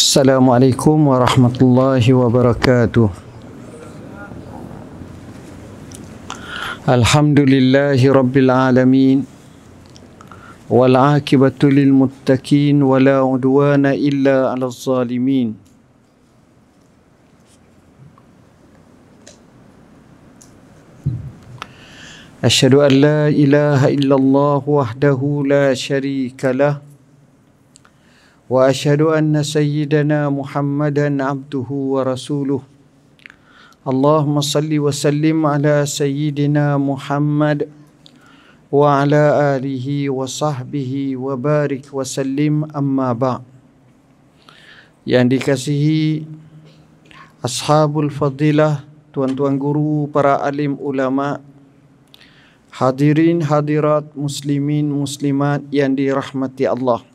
Assalamualaikum warahmatullahi wabarakatuh. Alhamdulillahi rabbil alamin. Wal aqibatu lil muttaqin wa la udwana illa 'alal zalimin. Asyhadu an la ilaha illallah wahdahu la syarika lah. وأشهد أن سيدنا محمدا عبده ورسوله اللهم صل وسلم على سيدنا محمد وعلى آله وصحبه وبارك وسلم أما بعد. Yang dikasihi ashabul fadilah, tuan-tuan guru, para alim ulama, hadirin hadirat, muslimin muslimat yang dirahmati Allah.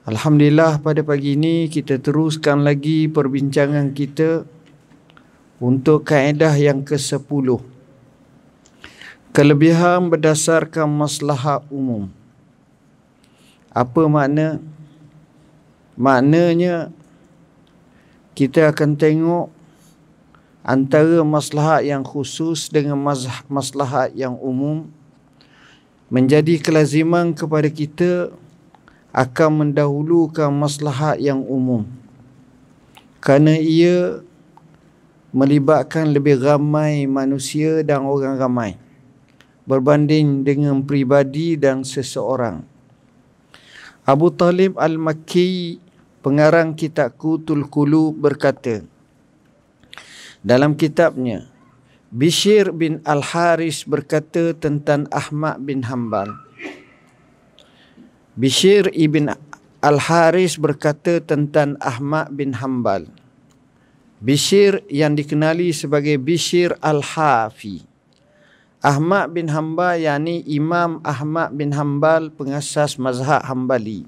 Alhamdulillah, pada pagi ini kita teruskan lagi perbincangan kita untuk kaedah yang ke-10. Kelebihan berdasarkan maslahat umum. Apa makna? Maknanya kita akan tengok antara maslahat yang khusus dengan maslahat yang umum menjadi kelaziman kepada kita akan mendahulukan maslahat yang umum, kerana ia melibatkan lebih ramai manusia dan orang ramai berbanding dengan pribadi dan seseorang. Abu Talib Al-Makki, pengarang kitab Qutul Qulub, berkata dalam kitabnya, Bishr bin Al-Haris berkata tentang Ahmad bin Hanbal. Bishr ibn Al-Haris berkata tentang Ahmad bin Hanbal. Bishr yang dikenali sebagai Bishr Al-Hafi. Ahmad bin Hanbal yakni Imam Ahmad bin Hanbal, pengasas mazhab Hanbali.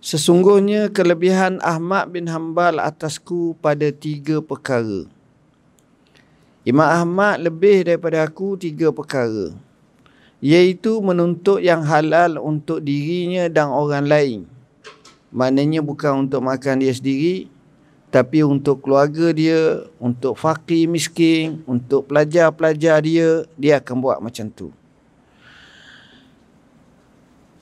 Sesungguhnya kelebihan Ahmad bin Hanbal atasku pada 3 perkara. Imam Ahmad lebih daripada aku 3 perkara, iaitu menuntut yang halal untuk dirinya dan orang lain. Maknanya bukan untuk makan dia sendiri, tapi untuk keluarga dia, untuk fakir miskin, untuk pelajar-pelajar dia akan buat macam tu.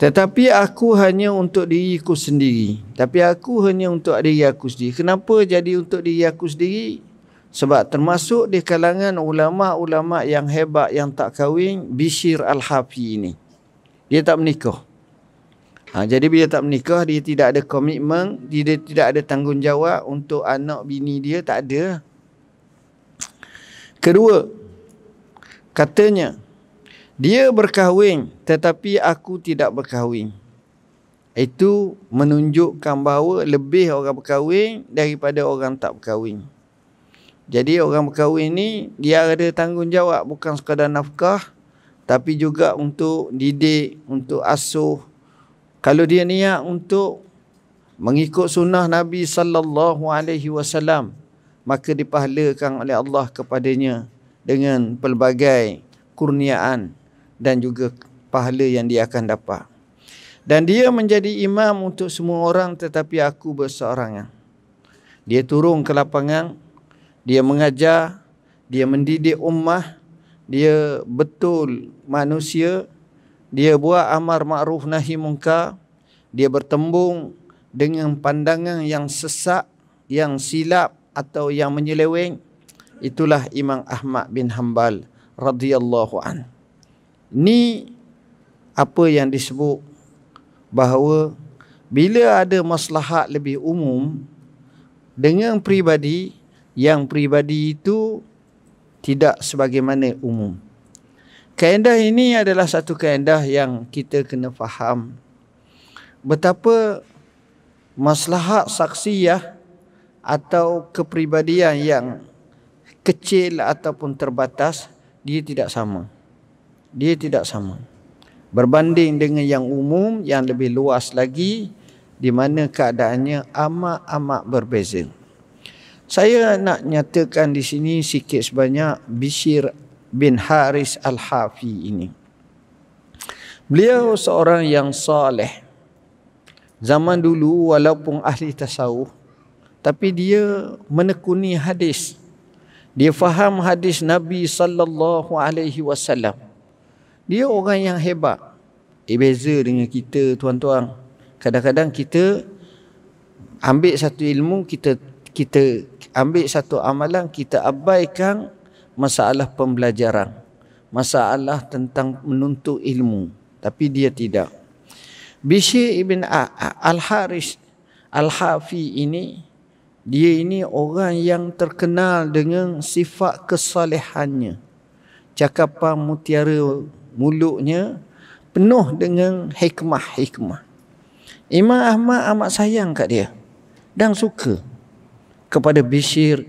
Tetapi aku hanya untuk diriku sendiri. Tapi aku hanya untuk diri aku sendiri. Kenapa jadi untuk diri aku sendiri? Sebab termasuk di kalangan ulama-ulama yang hebat yang tak kahwin, Bishr Al-Hafi ini. Dia tak menikah. Jadi bila tak menikah, dia tidak ada komitmen, dia tidak ada tanggungjawab untuk anak bini dia, tak ada. Kedua, katanya, dia berkahwin tetapi aku tidak berkahwin. Itu menunjukkan bahawa lebih orang berkahwin daripada orang tak berkahwin. Jadi orang berkahwin ni dia ada tanggungjawab, bukan sekadar nafkah, tapi juga untuk didik, untuk asuh. Kalau dia niat untuk mengikut sunnah Nabi sallallahu alaihi wasallam, maka dipahalakan oleh Allah kepadanya dengan pelbagai kurniaan dan juga pahala yang dia akan dapat. Dan dia menjadi imam untuk semua orang, tetapi aku berseorangan. Dia turun ke lapangan, dia mengajar, dia mendidik ummah, dia betul manusia, dia buat amar ma'ruf nahi munkar, dia bertembung dengan pandangan yang sesat, yang silap atau yang menyeleweng. Itulah Imam Ahmad bin Hanbal radhiyallahu an. Ni apa yang disebut bahawa bila ada maslahat lebih umum dengan pribadi, yang pribadi itu tidak sebagaimana umum. Kaedah ini adalah satu kaedah yang kita kena faham betapa maslahat saksiyah atau kepribadian yang kecil ataupun terbatas, dia tidak sama. Dia tidak sama berbanding dengan yang umum, yang lebih luas lagi, di mana keadaannya amat-amat berbeza. Saya nak nyatakan di sini sikit sebanyak Bishr bin Haris Al-Hafi ini. Beliau seorang yang saleh, zaman dulu walaupun ahli tasawuf, tapi dia menekuni hadis. Dia faham hadis Nabi sallallahu alaihi wasallam. Dia orang yang hebat. Beza dengan kita tuan-tuan. Kadang-kadang kita ambil satu ilmu, kita ambil satu amalan, kita abaikan masalah pembelajaran, masalah tentang menuntut ilmu. Tapi dia tidak. Bishr ibn Al-Harith Al-Hafi ini, dia ini orang yang terkenal dengan sifat kesalehannya. Cakapan mutiara mulutnya penuh dengan hikmah-hikmah. Imam Ahmad amat sayang kat dia dan suka kepada Bishr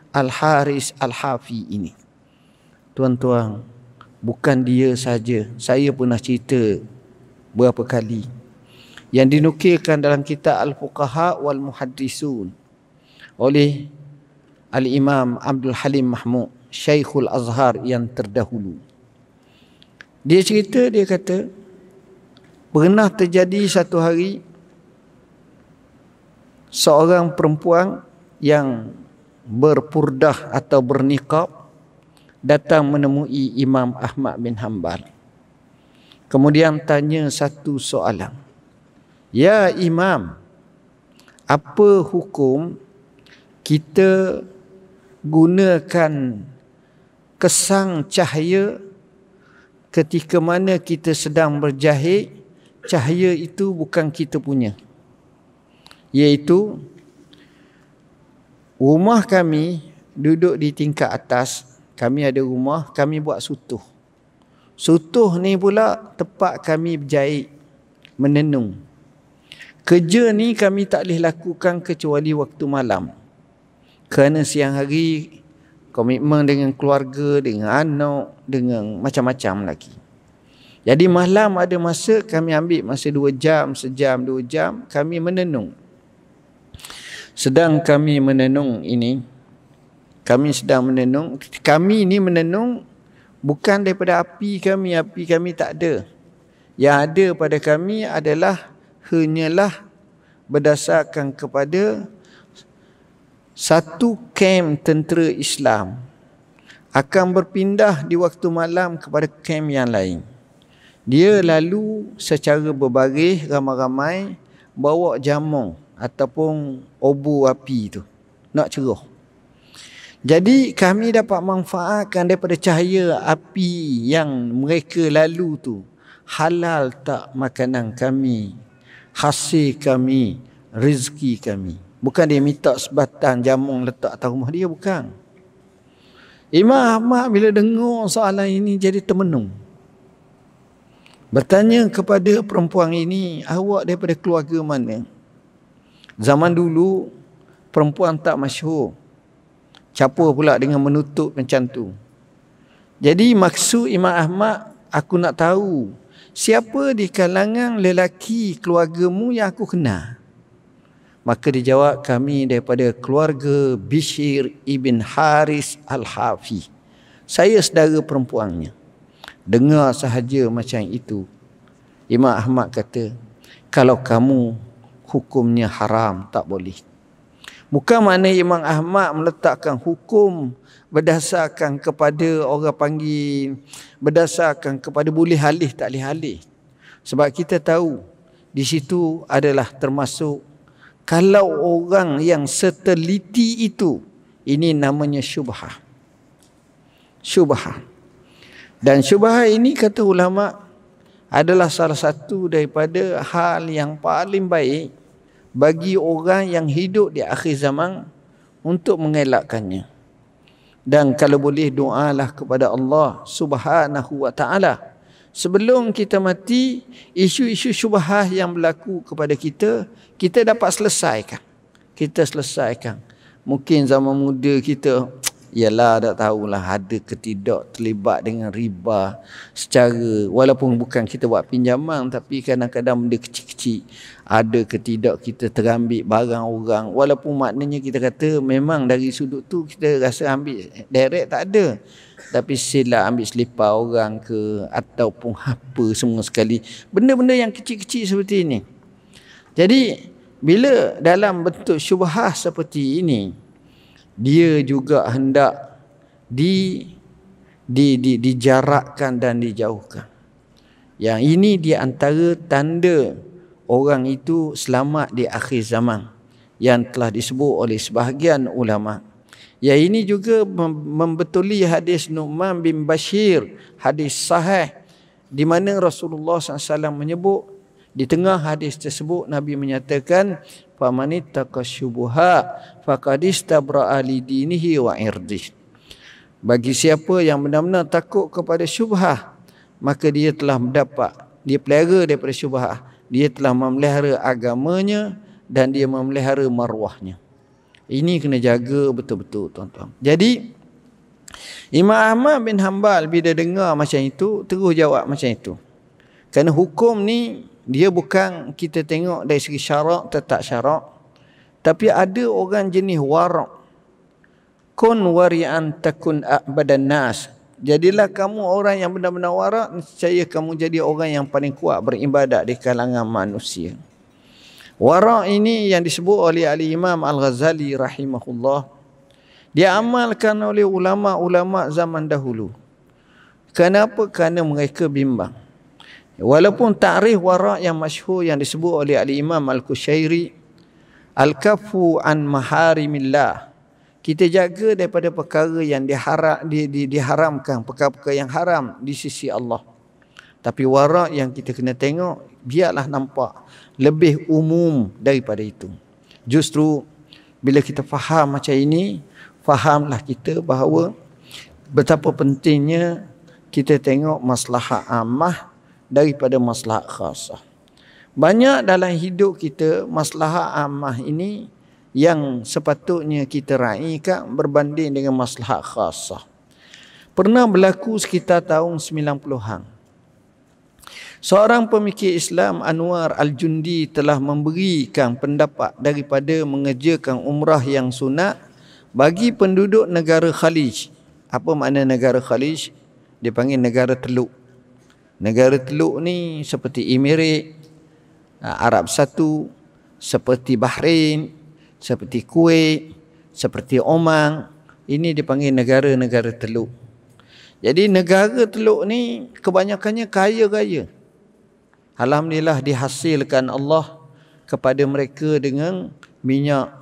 Al-Harith Al-Hafi ini. Tuan-tuan, bukan dia saja. Saya pernah cerita berapa kali yang dinukilkan dalam kitab Al-Fuqaha wal Muhaddisun oleh Al-Imam Abdul Halim Mahmud, Syekhul Azhar yang terdahulu. Dia cerita, dia kata, pernah terjadi satu hari seorang perempuan yang berpurdah atau berniqab datang menemui Imam Ahmad bin Hanbal. Kemudian tanya satu soalan. Ya Imam, apa hukum kita gunakan kesang cahaya ketika mana kita sedang berjahit, cahaya itu bukan kita punya. Iaitu, rumah kami duduk di tingkat atas, kami ada rumah, kami buat sutuh. Sutuh ni pula tempat kami berjahit, menenung. Kerja ni kami tak boleh lakukan kecuali waktu malam. Kerana siang hari komitmen dengan keluarga, dengan anak, dengan macam-macam lagi. Jadi malam ada masa kami ambil masa 2 jam, sejam, 2 jam, kami menenung. Sedang kami menenung ini, kami sedang menenung, kami ni menenung bukan daripada api kami tak ada. Yang ada pada kami adalah hanyalah berdasarkan kepada satu kem tentera Islam akan berpindah di waktu malam kepada kem yang lain. Dia lalu secara berbaris ramai-ramai bawa jamong ataupun obor api tu nak cerah. Jadi kami dapat manfaatkan daripada cahaya api yang mereka lalu tu. Halal tak makanan kami, hasil kami, rezeki kami. Bukan dia minta sebatang jamung letak atas rumah dia, bukan. Imam Ahmad bila dengar soalan ini jadi termenung. Bertanya kepada perempuan ini, awak daripada keluarga mana? Zaman dulu perempuan tak masyhur. Campur pula dengan menutup macam tu. Jadi maksud Imam Ahmad, aku nak tahu siapa di kalangan lelaki keluargamu yang aku kenal. Maka dia jawab, kami daripada keluarga Bishr ibn Harith Al-Hafi. Saya saudara perempuannya. Dengar sahaja macam itu. Imam Ahmad kata, kalau kamu hukumnya haram, tak boleh. Bukan makna Imam Ahmad meletakkan hukum berdasarkan kepada orang panggil, berdasarkan kepada boleh halih tak boleh halih. Sebab kita tahu di situ adalah termasuk kalau orang yang seteliti itu, ini namanya syubhah. Syubhah. Dan syubhah ini kata ulama adalah salah satu daripada hal yang paling baik bagi orang yang hidup di akhir zaman untuk mengelakkannya. Dan kalau boleh doalah kepada Allah Subhanahu wa taala sebelum kita mati, isu-isu syubhah yang berlaku kepada kita, kita dapat selesaikan. Kita selesaikan. Mungkin zaman muda kita, yalah tak tahulah ada ke tidak terlibat dengan riba secara, walaupun bukan kita buat pinjaman, tapi kadang-kadang benda kecil-kecil, ada ke tidak kita terambil barang orang, walaupun maknanya kita kata memang dari sudut tu kita rasa ambil direct tak ada, tapi sila ambil selipar orang ke ataupun apa semua sekali, benda-benda yang kecil-kecil seperti ini. Jadi bila dalam bentuk syubhah seperti ini, dia juga hendak dijarakkan dan dijauhkan. Yang ini di antara tanda orang itu selamat di akhir zaman yang telah disebut oleh sebahagian ulama. Ya, ini juga membetuli hadis Nu'man bin Bashir, hadis sahih, di mana Rasulullah SAW menyebut, di tengah hadis tersebut Nabi menyatakan, famanittaqa syubuhat faqad istabra'a li dinihi wa irdih. Bagi siapa yang benar-benar takut kepada syubhah, maka dia telah mendapat, dia pelihara daripada syubhah, dia telah memelihara agamanya dan dia memelihara maruahnya. Ini kena jaga betul-betul, tuan-tuan. Jadi Imam Ahmad bin Hanbal bila dengar macam itu, terus jawab macam itu. Kerana hukum ni dia bukan kita tengok dari segi syarak atau tak syarak, tapi ada orang jenis warak. Kun wari'an takun a'badan nas. Jadilah kamu orang yang benar-benar warak, nescaya kamu jadi orang yang paling kuat beribadat di kalangan manusia. Warak ini yang disebut oleh Al-Imam Al-Ghazali rahimahullah, dia amalkan oleh ulama-ulama zaman dahulu. Kenapa? Kerana mereka bimbang. Walaupun takrif warak yang masyhur yang disebut oleh Al-Imam Al-Qushairi, Al-kafu an maharimillah, kita jaga daripada perkara yang diharamkan, perkara-perkara yang haram di sisi Allah. Tapi warak yang kita kena tengok, biarlah nampak lebih umum daripada itu. Justru bila kita faham macam ini, fahamlah kita bahawa betapa pentingnya kita tengok maslahat ammah daripada maslahat khasah. Banyak dalam hidup kita maslahat ammah ini yang sepatutnya kita raikan berbanding dengan maslahat khasah. Pernah berlaku sekitar tahun 90-an. Seorang pemikir Islam, Anwar Al-Jundi, telah memberikan pendapat daripada mengerjakan umrah yang sunat bagi penduduk negara Khalij. Apa makna negara Khalij? Dia panggil negara teluk. Negara teluk ni seperti Emirat, Arab Satu, seperti Bahrain, seperti Kuwait, seperti Oman. Ini dipanggil negara-negara teluk. Jadi negara teluk ni kebanyakannya kaya raya. Alhamdulillah dihasilkan Allah kepada mereka dengan minyak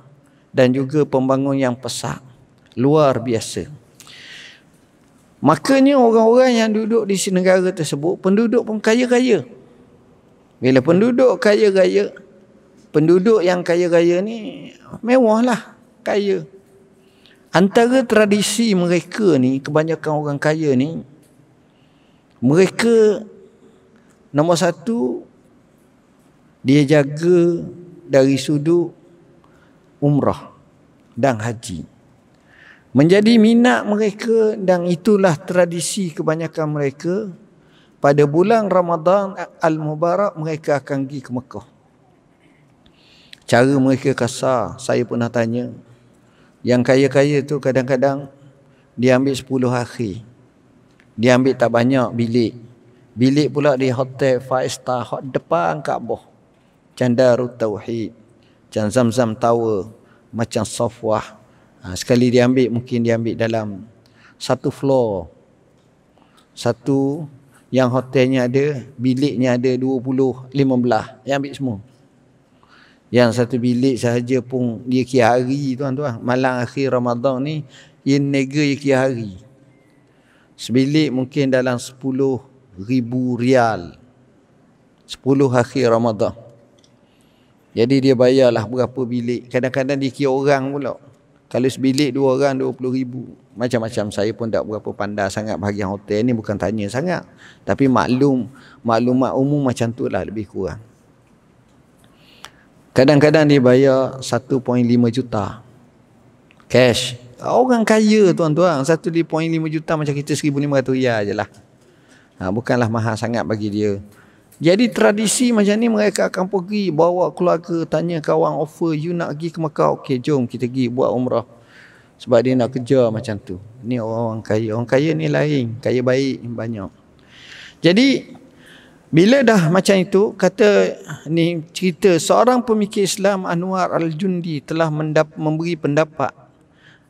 dan juga pembangun yang pesat. Luar biasa. Makanya orang-orang yang duduk di negara tersebut, penduduk pun kaya-kaya. Bila penduduk kaya-kaya, penduduk yang kaya-kaya ni mewahlah, kaya. Antara tradisi mereka ni, kebanyakan orang kaya ni, mereka nombor satu, dia jaga dari sudut umrah dan haji. Menjadi minat mereka, dan itulah tradisi kebanyakan mereka. Pada bulan Ramadan Al-Mubarak mereka akan pergi ke Mekah. Cara mereka kasar. Saya pernah tanya. Yang kaya-kaya tu kadang-kadang dia ambil 10 hari. Dia ambil tak banyak bilik. Bilik pula di hotel 5 star depan Kaabah. Macam Darut Tauhid, macam Zamzam Tower, macam Safwah. Sekali dia ambil, mungkin dia ambil dalam satu floor. Satu yang hotelnya ada, biliknya ada 20, 15. Dia ambil semua. Yang satu bilik sahaja pun dia kira hari, tuan-tuan. Malam akhir Ramadan ni, ia nega dia kira hari. Sebilik mungkin dalam 10,000 rial. 10 akhir Ramadan. Jadi dia bayarlah berapa bilik. Kadang-kadang dia kira orang pula. Kalau sebilik 2 orang 20,000. Macam-macam. Saya pun tak berapa pandai sangat bahagian hotel ni, bukan tanya sangat. Tapi maklumat umum macam tu lah lebih kurang. Kadang-kadang dia bayar 1.5 juta cash. Orang kaya, tuan-tuan. 1.5 juta macam kita 1,500 riyal je lah. Bukanlah mahal sangat bagi dia. Jadi tradisi macam ni mereka akan pergi, bawa keluarga, tanya kawan, offer, you nak pergi ke Mekah? Okey, jom kita pergi buat umrah. Sebab dia nak kerja macam tu. Ni orang kaya. Orang kaya ni lain. Kaya baik banyak. Jadi Bila dah macam itu, kata ni cerita seorang pemikir Islam Anwar Al-Jundi telah memberi pendapat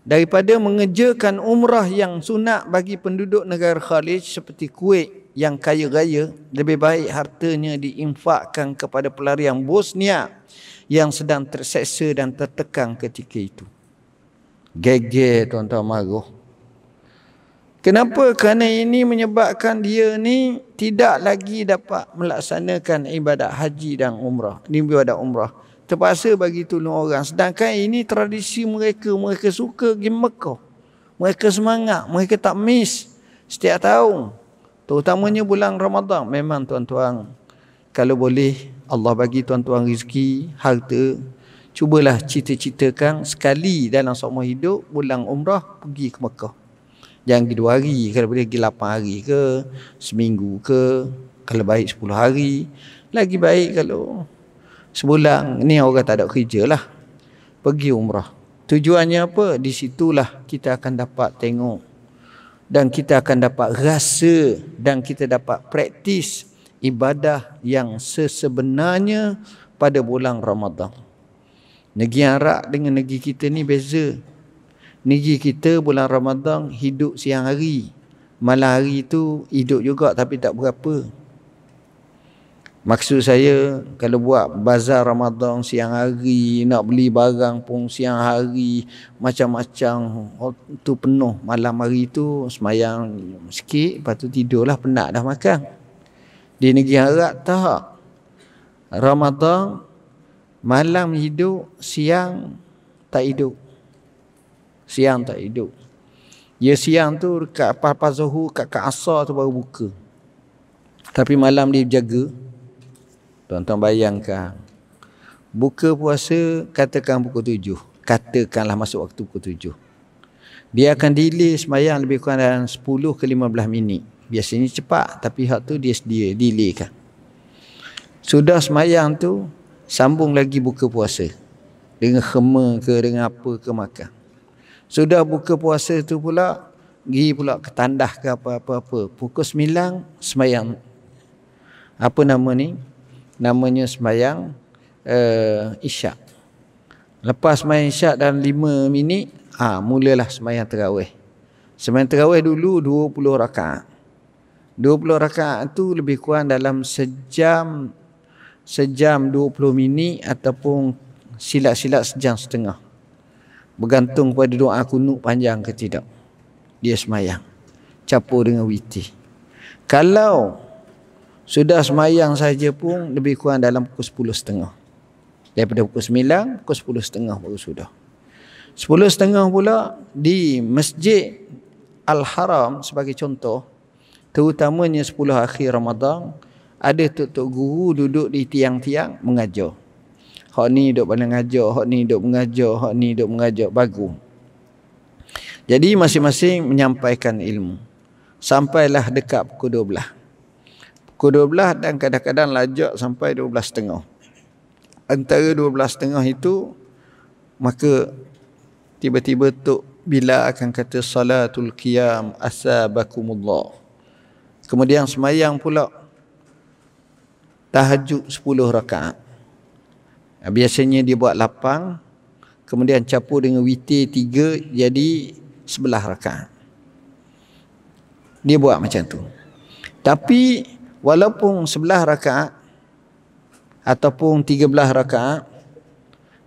daripada mengerjakan umrah yang sunat bagi penduduk negara Khalij seperti Kuwait yang kaya raya, lebih baik hartanya diinfakkan kepada pelarian Bosnia yang sedang terseksa dan tertekan ketika itu. Geger tuan-tuan maruh. Kenapa? Kerana ini menyebabkan dia ni tidak lagi dapat melaksanakan ibadat haji dan umrah. Ini ibadat umrah. Terpaksa bagi tolong orang. Sedangkan ini tradisi mereka. Mereka suka pergi Mekah. Mereka semangat. Mereka tak miss setiap tahun. Terutamanya bulan Ramadan. Memang tuan-tuan, kalau boleh Allah bagi tuan-tuan rezeki, harta, cubalah cita-citakan sekali dalam seumur hidup bulan umrah pergi ke Mekah. Jangan pergi 2 hari, kalau boleh pergi 8 hari ke, seminggu ke, kalau baik 10 hari. Lagi baik kalau sebulan. Ni orang tak ada kerja lah, pergi umrah. Tujuannya apa? Di situlah kita akan dapat tengok dan kita akan dapat rasa dan kita dapat praktis ibadah yang sesebenarnya pada bulan Ramadan. Negeri Arab dengan negeri kita ni beza. Negeri kita bulan Ramadan hidup siang hari. Malam hari tu hidup juga tapi tak berapa. Maksud saya, kalau buat bazar Ramadan siang hari, nak beli barang pun siang hari, macam-macam tu penuh. Malam hari tu semayang sikit, lepas tu tidurlah, penat dah makan. Di negeri Arab tak. Ramadan malam hidup, siang tak hidup. Siang tak hidup. Ya siang tu dekat pas Zuhur, kat Asar tu baru buka. Tapi malam dia jaga. Tuan-tuan bayangkan. Buka puasa katakan pukul 7. Katakanlah masuk waktu pukul 7. Dia akan delay semayang lebih kurang dalam 10 ke 15 minit. Biasanya cepat, tapi hak tu dia sedia, delay kan. Sudah semayang tu, sambung lagi buka puasa. Dengan khema ke, dengan apa ke makan. Sudah buka puasa tu pula, pergi pula ke tandah ke apa-apa. Pukul 9, semayang. Apa nama ni? Namanya semayang Isyak. Lepas semayang Isyak dalam 5 minit, mulalah semayang tarawih. Semayang tarawih dulu 20 rakaat. 20 rakaat tu lebih kurang dalam sejam 20 minit ataupun silap-silap sejam setengah. Bergantung pada doa kunut panjang ke tidak. Dia semayang. Campur dengan witir. Kalau sudah semayang saja pun lebih kurang dalam pukul 10.30. Daripada pukul 9, pukul 10.30 baru sudah. 10.30 pula di Masjid Al-Haram sebagai contoh, terutamanya 10 akhir Ramadan, ada tok-tok guru duduk di tiang-tiang mengajar. Hak ni duduk pandang ngajar, hak ni duduk mengajar, hak ni duduk mengajar. Bagus. Jadi masing-masing menyampaikan ilmu. Sampailah dekat pukul 12. Pukul 12 dan kadang-kadang lajak sampai 12.30. Antara 12.30 itu, maka tiba-tiba Tok Bila akan kata salatul qiyam asabakumullah. Kemudian semayang pula tahajud 10 rakaat. Biasanya dia buat 8, kemudian campur dengan witir 3, jadi 11 rakaat. Dia buat macam tu. Tapi walaupun 11 rakaat ataupun 13 rakaat,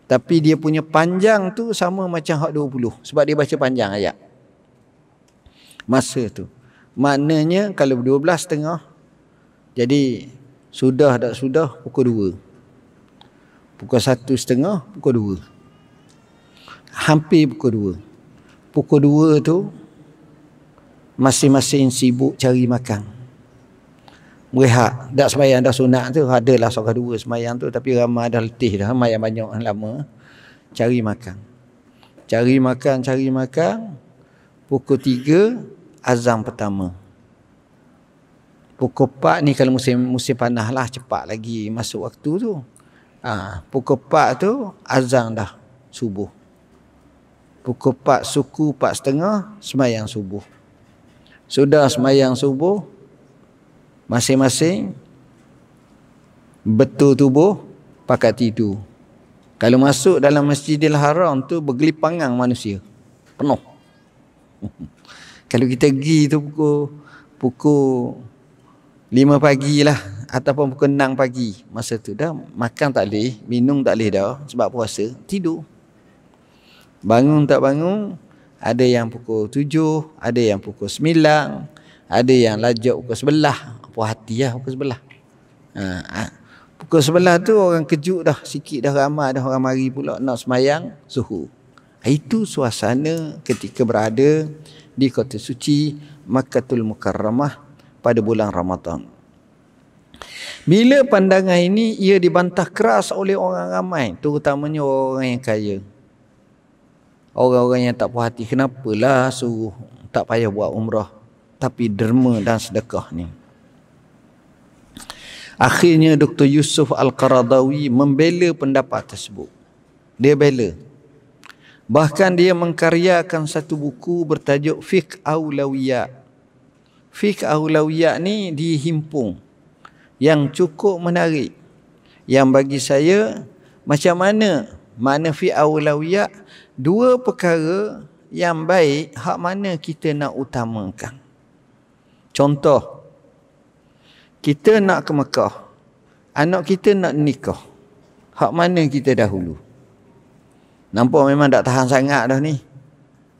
tapi dia punya panjang tu sama macam hak 20, sebab dia baca panjang ayat. Masa tu. Maknanya kalau 12.30, jadi sudah tak sudah pukul 2. Pukul 1.30, pukul 2. Hampir pukul 2. Pukul 2 tu masing-masing sibuk cari makan. Berehat. Dah sembahyang dah sunat tu, adalah seorang 2 sembahyang tu, tapi ramai dah letih dah, ramai yang banyak lama. Cari makan. Cari makan. Pukul 3 azan pertama. Pukul 4 ni kalau musim panas lah, cepat lagi masuk waktu tu. Pukul 4 tu azan dah subuh. Pukul 4 suku 4.30 sembahyang subuh. Sudah sembahyang subuh, masing-masing betul tubuh pakai tidur. Kalau masuk dalam Masjidil Haram tu bergelipangan manusia penuh. Kalau kita pergi tu pukul 5 pagi lah ataupun pukul 6 pagi, masa tu dah makan tak boleh, minum tak boleh dah sebab puasa, tidur. Bangun tak bangun, ada yang pukul 7, ada yang pukul 9, ada yang lajak pukul 11. Puas hati lah pukul 11. Pukul 11 tu orang kejut dah, sikit dah ramai dah orang mari pula nak semayang zuhur. Itu suasana ketika berada di kota suci Makkatul Mukarramah pada bulan Ramadan. Bila pandangan ini ia dibantah keras oleh orang ramai, terutamanya orang yang kaya. Orang-orang yang tak puas hati, kenapalah suruh tak payah buat umrah tapi derma dan sedekah ni. Akhirnya Dr. Yusuf Al-Qaradawi membela pendapat tersebut. Dia bela. Bahkan dia mengkaryakan satu buku bertajuk Fiqh Aulawiyat. Fiqh Aulawiyat ni dihimpun, yang cukup menarik. Yang bagi saya, macam mana Fiqh Aulawiyat, dua perkara yang baik, hak mana kita nak utamakan. Contoh, kita nak ke Mekah, anak kita nak nikah, hak mana kita dahulu? Nampak memang tak tahan sangat dah ni.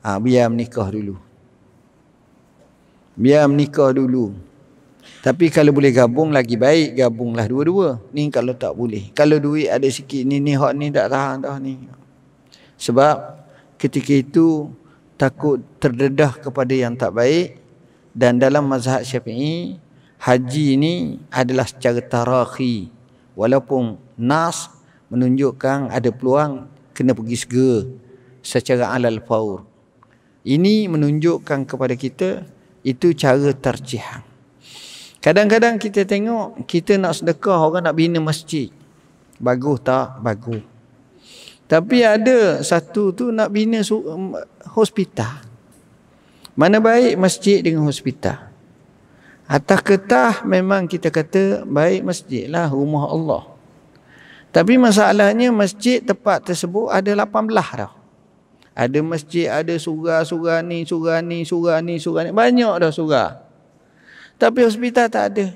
Biar menikah dulu. Biar menikah dulu. Tapi kalau boleh gabung lagi baik, gabunglah dua-dua. Ni kalau tak boleh. Kalau duit ada sikit ni hak ni tak tahan dah ni. Sebab ketika itu takut terdedah kepada yang tak baik. Dan dalam mazhab Syafi'i, haji ni adalah secara tarakhi. Walaupun nas menunjukkan ada peluang kena pergi segera secara alal faur. Ini menunjukkan kepada kita itu cara tarjihan. Kadang-kadang kita tengok kita nak sedekah, orang nak bina masjid. Bagus tak? Bagus. Tapi ada satu tu nak bina hospital. Mana baik masjid dengan hospital? Atas kertas memang kita kata baik masjid lah, rumah Allah. Tapi masalahnya masjid tempat tersebut ada 18 dah. Ada masjid, ada surah ni. Banyak dah surah. Tapi hospital tak ada.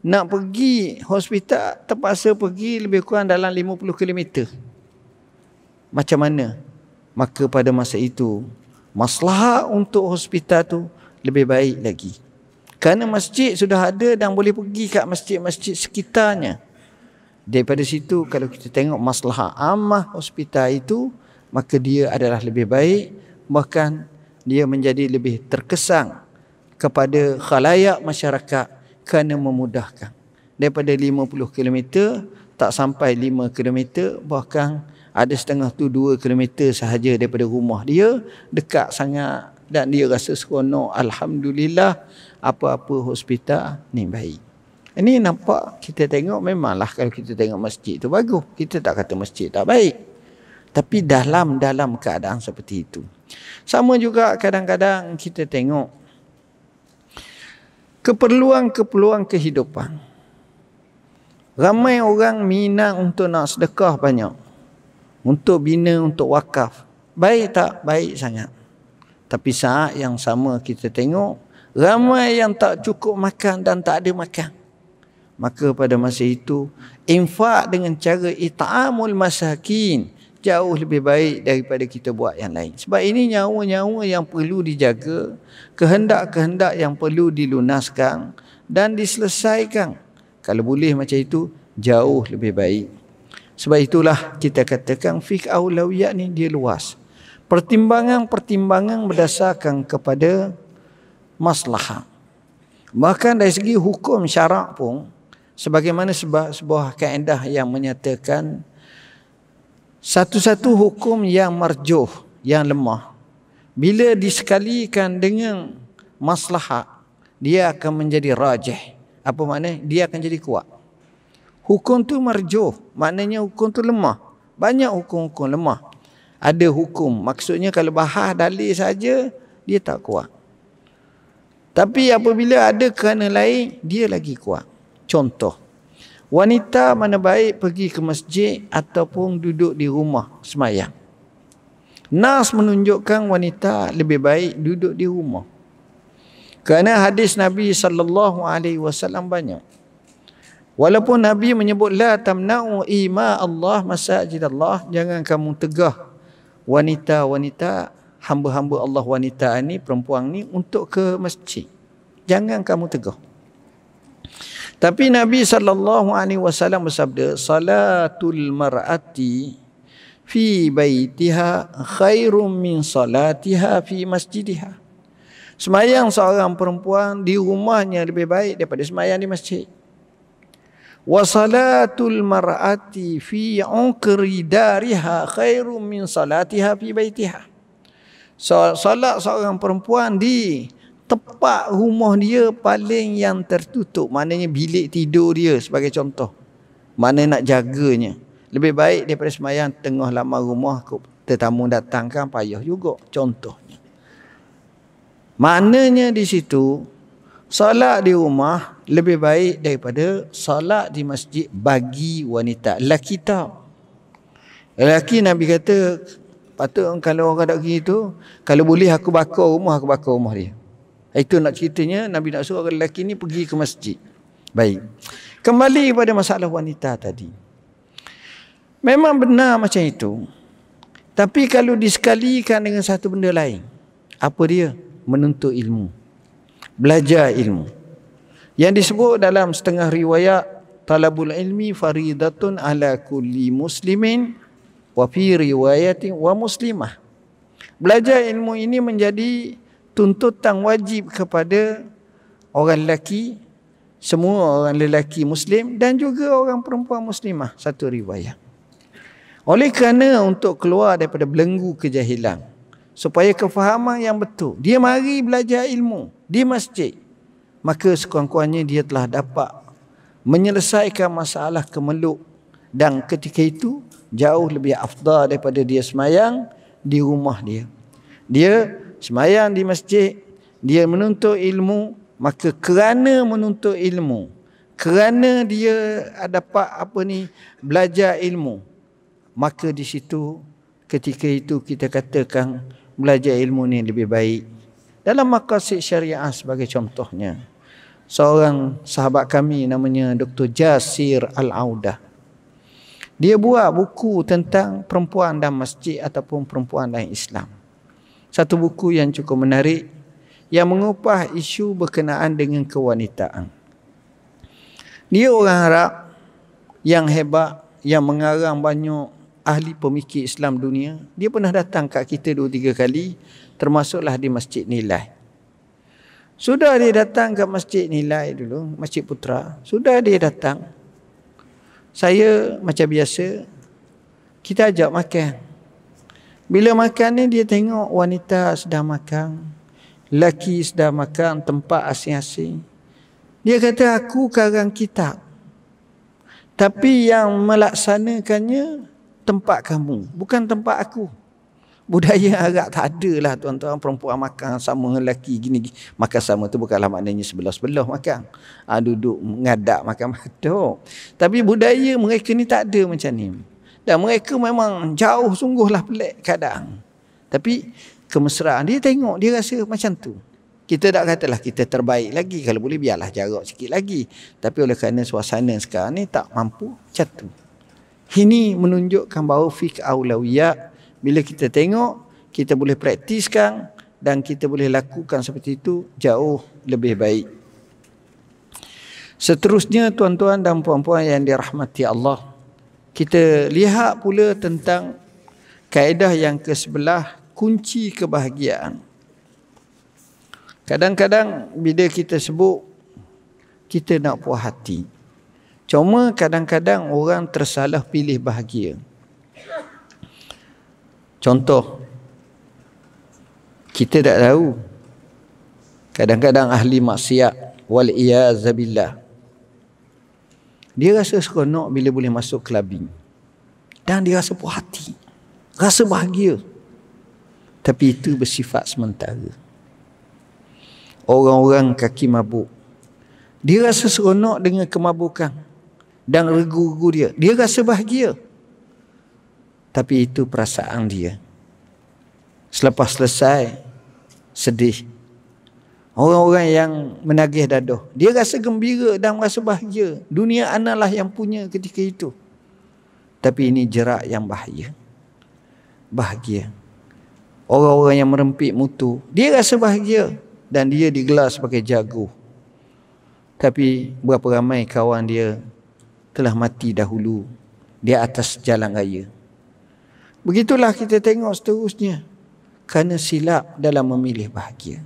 Nak pergi hospital terpaksa pergi lebih kurang dalam 50 km. Macam mana? Maka pada masa itu, maslahat untuk hospital tu lebih baik lagi. Kerana masjid sudah ada dan boleh pergi kat masjid-masjid sekitarnya. Daripada situ kalau kita tengok maslahat ammah hospital itu, maka dia adalah lebih baik, bahkan dia menjadi lebih terkesan kepada khalayak masyarakat kerana memudahkan. Daripada 50 km tak sampai 5 km, bahkan ada setengah tu 2 km sahaja daripada rumah dia, dekat sangat, dan dia rasa seronok. Alhamdulillah, apa-apa hospital ni baik. Ini nampak, kita tengok memanglah kalau kita tengok masjid tu bagus. Kita tak kata masjid tak baik. Tapi dalam keadaan seperti itu. Sama juga kadang-kadang kita tengok keperluan kehidupan. Ramai orang minat untuk nak sedekah banyak. Untuk bina, untuk wakaf. Baik tak? Baik sangat. Tapi saat yang sama kita tengok, ramai yang tak cukup makan dan tak ada makan. Maka pada masa itu, infak dengan cara it'amul masakin jauh lebih baik daripada kita buat yang lain. Sebab ini nyawa-nyawa yang perlu dijaga, kehendak-kehendak yang perlu dilunaskan dan diselesaikan. Kalau boleh macam itu, jauh lebih baik. Sebab itulah kita katakan fiqh aulawiyat ni dia luas. Pertimbangan-pertimbangan berdasarkan kepada maslahat. Bahkan dari segi hukum syarak pun, sebagaimana sebuah kaedah yang menyatakan satu-satu hukum yang marjuh, yang lemah, bila disekalikan dengan maslahat, dia akan menjadi rajih. Apa makna? Dia akan jadi kuat. Hukum tu marjuh, maknanya hukum tu lemah. Banyak hukum-hukum lemah. Ada hukum, maksudnya kalau bahas dalil saja, dia tak kuat. Tapi apabila ada kerana lain, dia lagi kuat. Contoh, Wanita mana baik pergi ke masjid ataupun duduk di rumah semayang. Nas menunjukkan wanita lebih baik duduk di rumah. Kerana hadis Nabi SAW banyak. Walaupun Nabi menyebut la tamna'u ima Allah masajid Allah, jangan kamu tegah wanita-wanita, hamba-hamba Allah wanita ni, perempuan ni untuk ke masjid. Jangan kamu tegah. Tapi Nabi SAW bersabda, salatul mar'ati fi baitiha khairum min salatiha fi masjidiha. Semayang seorang perempuan di rumahnya lebih baik daripada semayang di masjid. Wa salatul mar'ati fi uqri dariha khairum min salatiha fi baitiha. Salat seorang perempuan di tepat rumah dia paling yang tertutup, maknanya bilik tidur dia sebagai contoh, mana nak jaganya, lebih baik daripada semayang tengah laman rumah, tetamu datang kan payah juga, contohnya. Maknanya di situ solat di rumah lebih baik daripada solat di masjid bagi wanita. Lelaki tak. Lelaki Nabi kata, patut kalau orang tak gitu, kalau boleh aku bakar rumah dia. Itu nak ceritanya Nabi nak suruh orang lelaki ni pergi ke masjid. Baik. Kembali kepada masalah wanita tadi. Memang benar macam itu. Tapi kalau disekalikan dengan satu benda lain, apa dia? Menuntut ilmu. Belajar ilmu. Yang disebut dalam setengah riwayat, talabul ilmi faridatun ala kulli muslimin wa fi riwayatin wa muslimah. Belajar ilmu ini menjadi tuntutan wajib kepada orang lelaki, semua orang lelaki Muslim dan juga orang perempuan Muslimah, satu riwayat. Oleh kerana untuk keluar daripada belenggu kejahilan, supaya kefahaman yang betul, dia mari belajar ilmu di masjid, maka sekurang-kurangnya dia telah dapat menyelesaikan masalah kemeluk, dan ketika itu jauh lebih afdal daripada dia semayang di rumah dia. Dia semayang di masjid, dia menuntut ilmu, maka kerana menuntut ilmu, kerana dia dapat belajar ilmu, maka di situ ketika itu kita katakan belajar ilmu ni lebih baik. Dalam maqasid syariah sebagai contohnya, seorang sahabat kami namanya Dr. Jasir Al-Audah, dia buat buku tentang perempuan dalam masjid ataupun perempuan dalam Islam. Satu buku yang cukup menarik, yang mengupas isu berkenaan dengan kewanitaan. Dia orang Arab yang hebat, yang mengarang banyak ahli pemikir Islam dunia. Dia pernah datang kat kita 2-3 kali, termasuklah di Masjid Nilai. Sudah dia datang ke Masjid Nilai dulu, Masjid Putra. Sudah dia datang, saya macam biasa, kita ajak makan. Bila makan ni dia tengok wanita sedang makan, lelaki sedang makan tempat asing-asing. Dia kata, aku karang kitab, tapi yang melaksanakannya tempat kamu, bukan tempat aku. Budaya Arab tak ada lah tuan-tuan, perempuan makan sama dengan lelaki gini. Makan sama tu bukanlah maknanya sebelah-sebelah makan. Duduk mengadap makan betul. Tapi budaya mereka ni tak ada macam ni. Dan mereka memang jauh sungguhlah pelik keadaan. Tapi kemesraan, dia tengok, dia rasa macam tu. Kita tak katalah kita terbaik lagi, kalau boleh biarlah jarak sikit lagi. Tapi oleh kerana suasana sekarang ni tak mampu, macam tu. Ini menunjukkan bahawa fiqh aulawiyat, bila kita tengok, kita boleh praktiskan dan kita boleh lakukan seperti itu jauh lebih baik. Seterusnya tuan-tuan dan puan-puan yang dirahmati Allah, kita lihat pula tentang kaedah yang ke-11, kunci kebahagiaan. Kadang-kadang bila kita sebut, kita nak puas hati. Cuma kadang-kadang orang tersalah pilih bahagia. Contoh, kita tak tahu, kadang-kadang ahli maksiat, wal-iyazabillah, dia rasa seronok bila boleh masuk clubbing. Dan dia rasa puas hati, rasa bahagia. Tapi itu bersifat sementara. Orang-orang kaki mabuk, dia rasa seronok dengan kemabukan. dan regu-regu dia. Dia rasa bahagia. Tapi itu perasaan dia. Selepas selesai, sedih. Orang-orang yang menagih dadah, dia rasa gembira dan rasa bahagia. Dunia analah yang punya ketika itu. Tapi ini jerak yang bahaya. Bahagia. Orang-orang yang merempit mutu, dia rasa bahagia dan dia digelar sebagai jago. Tapi berapa ramai kawan dia telah mati dahulu di atas jalan raya. Begitulah kita tengok seterusnya. Kerana silap dalam memilih bahagia.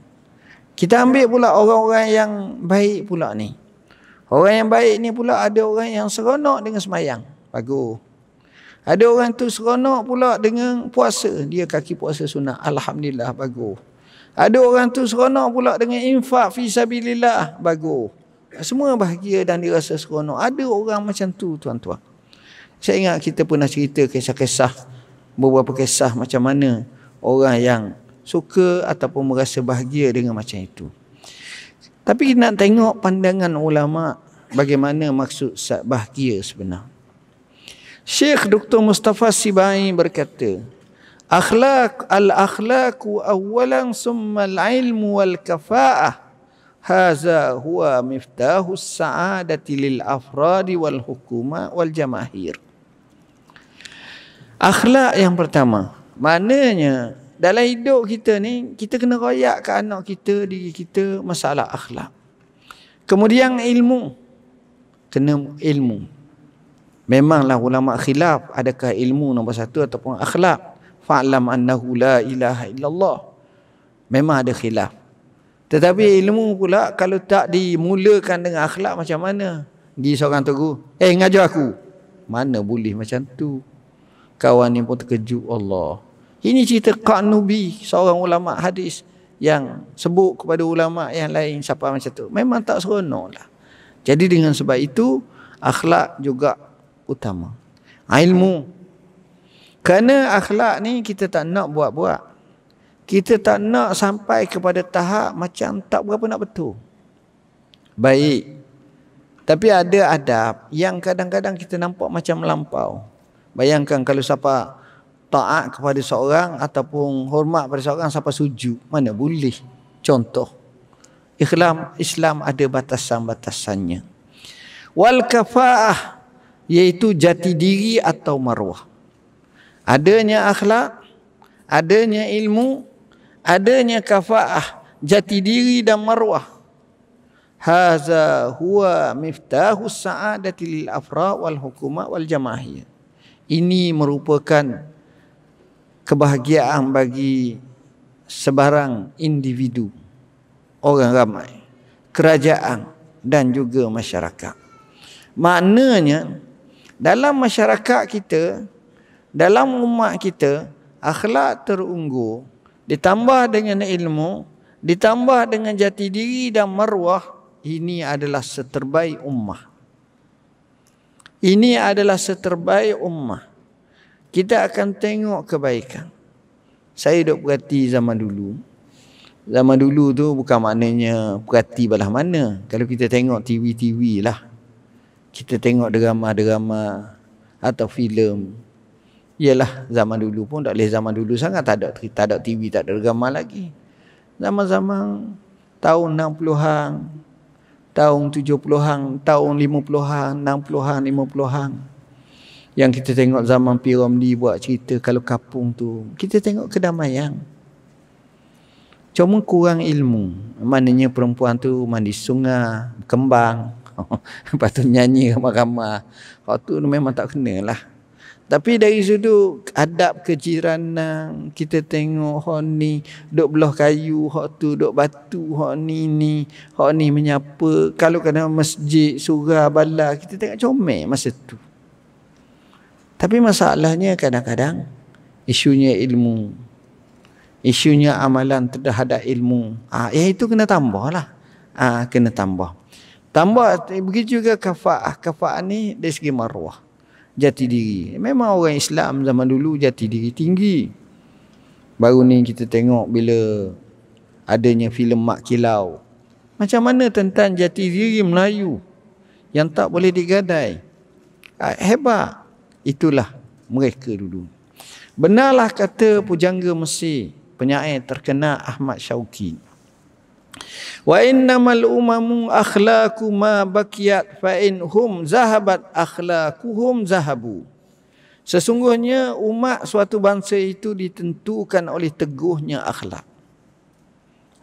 Kita ambil pula orang-orang yang baik pula ni. Orang yang baik ni pula ada orang yang seronok dengan semayang. Bagus. Ada orang tu seronok pula dengan puasa. Dia kaki puasa sunnah. Alhamdulillah, bagus. Ada orang tu seronok pula dengan infak fi sabilillah. Bagus. Semua bahagia dan dirasa seronok. Ada orang macam tu, tuan-tuan. Saya ingat kita pernah cerita kisah-kisah. Beberapa kisah macam mana orang yang suka ataupun merasa bahagia dengan macam itu. Tapi nak tengok pandangan ulama bagaimana maksud bahagia sebenar. Syekh Dr. Mustafa Sibai berkata, al-akhlaqu awalan summa al-ilmu wal kafa'ah. Haza huwa miftahu as-sa'adati lil afradi wal hukuma wal jamahir. Akhlak yang pertama, maknanya dalam hidup kita ni, kita kena royak ke anak kita, diri kita, masalah akhlak. Kemudian ilmu. Kena ilmu. Memanglah ulama khilaf, adakah ilmu nombor satu ataupun akhlak. Fa'lam annahu la ilaha illallah. Memang ada khilaf. Tetapi ilmu pula, kalau tak dimulakan dengan akhlak macam mana? Pergi seorang tegur, ngajar aku. Mana boleh macam tu. Kawan ni pun terkejut, Allah. Ini cerita Qa'nubi, seorang ulama hadis yang sebut kepada ulama yang lain siapa macam tu. Memang tak seronok lah. Jadi dengan sebab itu, akhlak juga utama. Ilmu. Kerana akhlak ni kita tak nak buat-buat. Kita tak nak sampai kepada tahap macam tak berapa nak betul. Baik. Tapi ada adab yang kadang-kadang kita nampak macam melampau. Bayangkan kalau siapa taat kepada seorang ataupun hormat pada seorang sampai sujud, mana boleh. Contoh, Islam ada batasan-batasannya. Wal kafa'ah, iaitu jati diri atau marwah. Adanya akhlak, adanya ilmu, adanya kafa'ah, jati diri dan marwah. Haza huwa miftahu sa'adati lil afra wal hukuma wal jamahir. Ini merupakan kebahagiaan bagi sebarang individu, orang ramai, kerajaan dan juga masyarakat. Maknanya dalam masyarakat kita, dalam umat kita, akhlak terunggu ditambah dengan ilmu, ditambah dengan jati diri dan marwah, ini adalah seterbaik ummah. Ini adalah seterbaik ummah. Kita akan tengok kebaikan. Saya duk perhati zaman dulu. Zaman dulu tu bukan maknanya perhati belah mana. Kalau kita tengok TV lah. Kita tengok drama-drama atau filem. Yalah, zaman dulu pun tak boleh zaman dulu sangat. Tak ada TV, tak ada drama lagi. Zaman-zaman tahun 60-an, tahun 70-an, tahun 50-an, 60-an, 50-an. Yang kita tengok zaman P. Ramlee buat cerita kalau kapung tu. Kita tengok kedamaian. Cuma kurang ilmu. Maknanya perempuan tu mandi sungai, kembang. Lepas tu nyanyi ramai-ramai. Hak tu memang tak kena lah. Tapi dari sudut adab kejiranan, kita tengok hak ni duk belah kayu, hak tu duk batu, hak ni menyapa. Kalau kena masjid, surah, bala, kita tengok comel masa tu. Tapi masalahnya kadang-kadang isunya ilmu, isunya amalan terhadap ilmu. Itu kena tambah lah. Kena tambah. Tambah begitu juga kafa'ah. Kafa'ah ni dari segi marwah, jati diri. Memang orang Islam zaman dulu jati diri tinggi. Baru ni kita tengok bila adanya filem Mak Kilau. Macam mana tentang jati diri Melayu yang tak boleh digadai. Hebat. Itulah mereka dulu. Benarlah kata pujangga Mesir, penyair terkenal Ahmad Syauqi. Wa innamal umamu akhlaqu ma bakiyat fa in hum zahabat akhlaquhum zahabu. Sesungguhnya umat suatu bangsa itu ditentukan oleh teguhnya akhlak.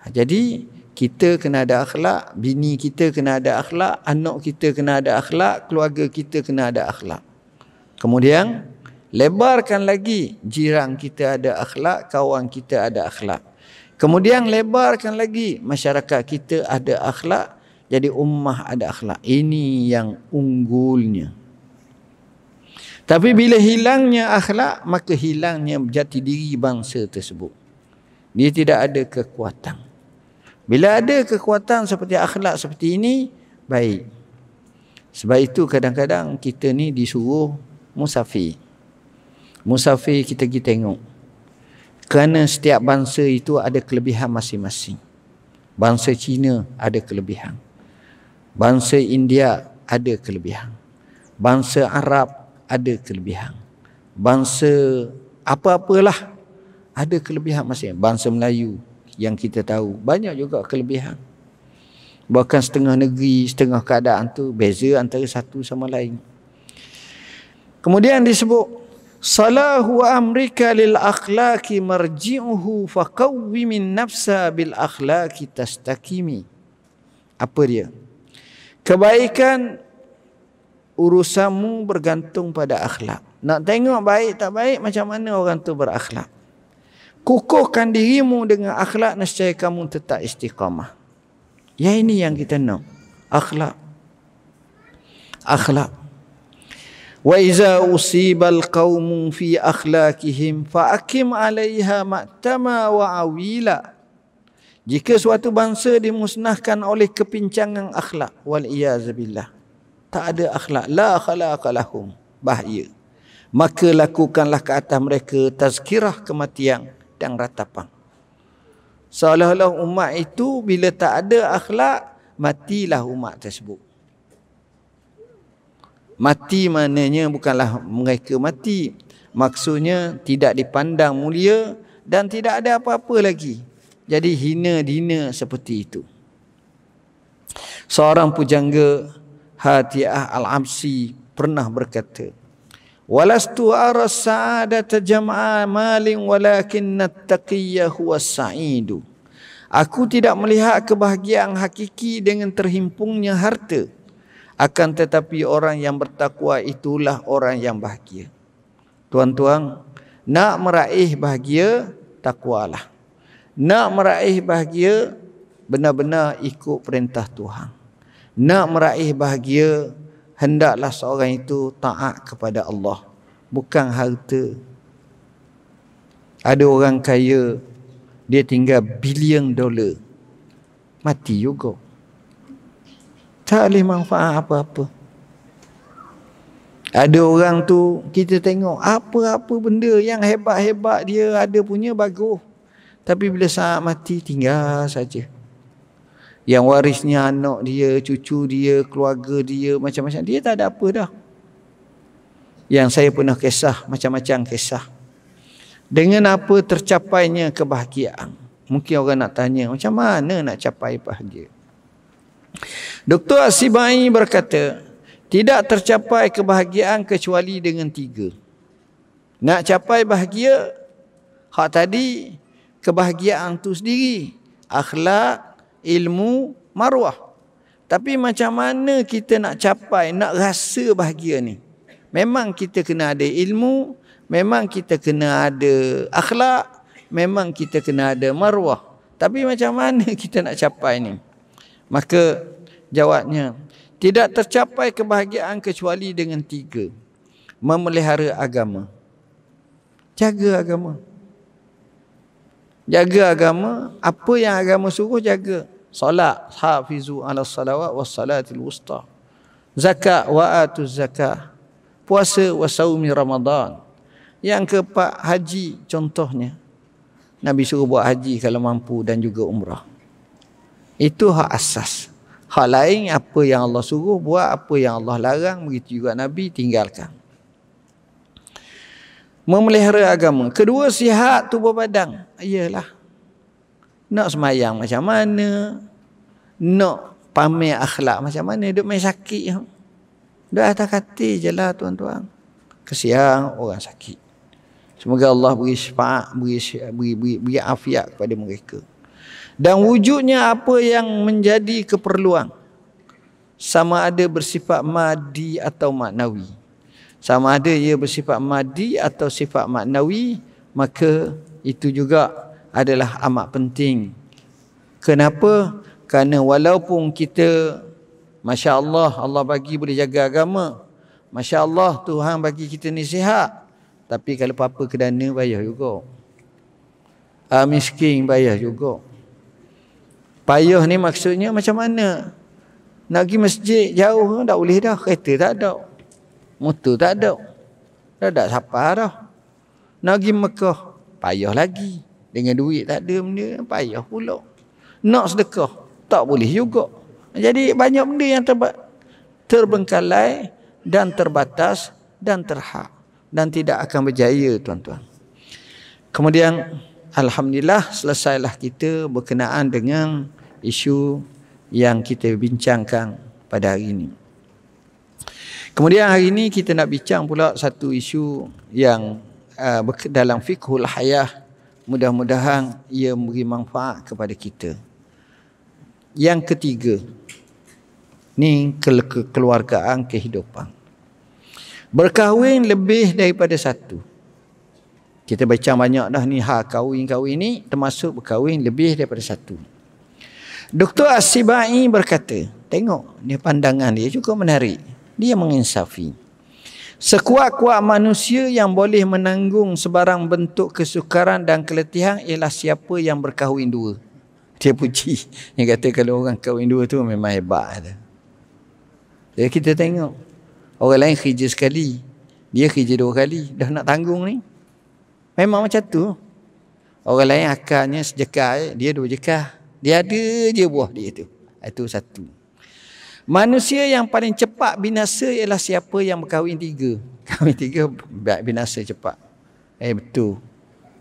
Jadi kita kena ada akhlak, bini kita kena ada akhlak, anak kita kena ada akhlak, keluarga kita kena ada akhlak. Kemudian lebarkan lagi, jiran kita ada akhlak, kawan kita ada akhlak. Kemudian lebarkan lagi, masyarakat kita ada akhlak, jadi ummah ada akhlak. Ini yang unggulnya. Tapi bila hilangnya akhlak, maka hilangnya jati diri bangsa tersebut. Dia tidak ada kekuatan. Bila ada kekuatan seperti akhlak seperti ini, baik. Sebab itu kadang-kadang kita ni disuruh musafir. Musafir kita pergi tengok. Kerana setiap bangsa itu ada kelebihan masing-masing. Bangsa Cina ada kelebihan. Bangsa India ada kelebihan. Bangsa Arab ada kelebihan. Bangsa apa-apalah ada kelebihan masing-masing. Bangsa Melayu yang kita tahu banyak juga kelebihan. Bahkan setengah negeri, setengah keadaan tu beza antara satu sama lain. Kemudian disebut salahu amrika lil akhlaqi marji'uhu faqawwimin nafsa bil akhlaqi tastakimi. Apa dia? Kebaikan urusanmu bergantung pada akhlak. Nak tengok baik tak baik, macam mana orang tu berakhlak. Kukuhkan dirimu dengan akhlak, nescaya kamu tetap istiqamah. Ya, ini yang kita nak. Akhlak. Akhlak. Wa iza usibal qaumu fi akhlaqihim fa akim 'alaiha ma'tama wa awila. Jika suatu bangsa dimusnahkan oleh kepincangan akhlak, wal iyaz billah, tak ada akhlak, la khalaqa lahum, bahaya, maka lakukanlah ke atas mereka tazkirah kematian dan ratapan. Seolah-olah umat itu bila tak ada akhlak, matilah umat tersebut. Mati maknanya bukanlah mereka mati, maksudnya tidak dipandang mulia dan tidak ada apa-apa lagi. Jadi hina-dina seperti itu. Seorang pujangga Hati'ah Al-Amsi pernah berkata, walastu ara sa'adata jam'a malin walakinna at-taqiyya huwa as-sa'idu. Aku tidak melihat kebahagiaan hakiki dengan terhimpungnya harta, akan tetapi orang yang bertakwa itulah orang yang bahagia. Tuan-tuan, nak meraih bahagia, takwalah. Nak meraih bahagia, benar-benar ikut perintah Tuhan. Nak meraih bahagia, hendaklah seorang itu taat kepada Allah, bukan harta. Ada orang kaya, dia tinggal bilion dolar, mati juga, tak boleh manfaat apa-apa. Ada orang tu kita tengok apa-apa benda yang hebat-hebat dia ada punya bagus, tapi bila saat mati tinggal saja. Yang warisnya anak dia, cucu dia, keluarga dia, macam-macam. Dia tak ada apa dah. Yang saya pernah kisah, macam-macam kisah. Dengan apa tercapainya kebahagiaan? Mungkin orang nak tanya, macam mana nak capai bahagia? Dr. Asibai berkata, tidak tercapai kebahagiaan kecuali dengan 3. Nak capai bahagia, hak tadi, kebahagiaan tu sendiri. Akhlak, ilmu, maruah. Tapi macam mana kita nak capai, nak rasa bahagia ni? Memang kita kena ada ilmu, memang kita kena ada akhlak, memang kita kena ada maruah. Tapi macam mana kita nak capai ni? Maka jawabnya, tidak tercapai kebahagiaan kecuali dengan 3. Memelihara agama. Jaga agama. Jaga agama, apa yang agama suruh jaga. Salat, hafizu ala salawat was salatil wusta. Zakat wa atuz zakah. Puasa wa saumi Ramadan. Yang keempat, haji contohnya. Nabi suruh buat haji kalau mampu dan juga umrah. Itu hak asas. Hak lain apa yang Allah suruh buat, apa yang Allah larang, begitu juga Nabi tinggalkan. Memelihara agama. Kedua, sihat tubuh badan. Iyalah. Nak semayang macam mana? Nak pamer akhlak macam mana? Duk main sakit. Duk atas katil je lah tuan-tuan. Kesian orang sakit. Semoga Allah beri syafaat, beri afiat kepada mereka. Dan wujudnya apa yang menjadi keperluan, sama ada bersifat maddi atau maknawi. Sama ada ia bersifat maddi atau sifat maknawi, maka itu juga adalah amat penting. Kenapa? Kerana walaupun kita, Masya Allah, Allah bagi boleh jaga agama, Masya Allah, Tuhan bagi kita ni sihat, tapi kalau apa-apa kedana bayar juga. Miskin bayar juga. Payah ni maksudnya macam mana? Nak pergi masjid jauh tak boleh dah. Kereta tak ada. Motor tak ada. Dah tak siapa dah. Nak pergi Mekah, payah lagi. Dengan duit tak ada benda, payah pula. Nak sedekah, tak boleh juga. Jadi banyak benda yang terbengkalai dan terbatas dan terhad. Dan tidak akan berjaya tuan-tuan. Kemudian alhamdulillah selesailah kita berkenaan dengan isu yang kita bincangkan pada hari ini. Kemudian hari ini kita nak bincang pula satu isu yang dalam fiqhul hayah, mudah-mudahan ia memberi manfaat kepada kita. Yang ketiga, ni kekeluargaan kehidupan. Berkahwin lebih daripada satu. Kita baca banyak dah ni, kahwin-kahwin ni termasuk berkahwin lebih daripada satu. Dr. As-Sibai berkata, tengok ni pandangan dia cukup menarik. Dia menginsafi. Sekuat-kuat manusia yang boleh menanggung sebarang bentuk kesukaran dan keletihan ialah siapa yang berkahwin dua. Dia puji. Dia kata kalau orang kahwin dua tu memang hebat. Jadi kita tengok. Orang lain kerja sekali. Dia kerja dua kali. Dah nak tanggung ni. Memang macam tu. Orang lain akarnya sejekah. Dia dua jekah. Dia ada je buah dia tu. Itu satu. Manusia yang paling cepat binasa ialah siapa yang berkahwin tiga. Kahwin tiga binasa cepat. Betul.